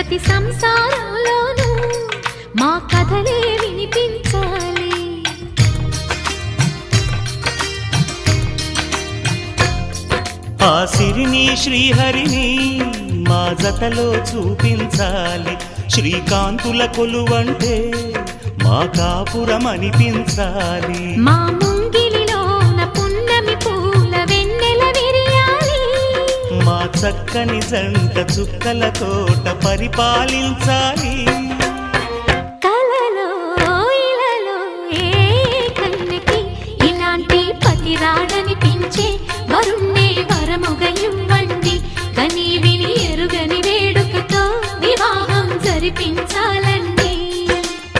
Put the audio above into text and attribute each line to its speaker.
Speaker 1: ప్రతి సంసారంలోనూ మా కథలే వినిపించాలి.
Speaker 2: ఆ సిరిని శ్రీహరిని మా జతలో చూపించాలి. శ్రీకాంతుల కొలువంటే మా కాపురం అనిపించాలి.
Speaker 1: మా ముంగిలిలోన పున్నమి పూల వెన్నెల విరియాలి.
Speaker 2: మా చక్కని జంట చుక్కల తోట పరిపాలించాలి.
Speaker 1: కలలో ఇలలో ఏ కన్నెకి ఇలాంటి పతి రాడనిపించే వరుణ్ణే వరముగా ఇవ్వండి. కని విని ఎరుగని వేడుకతో వివాహం జరిపించాలి.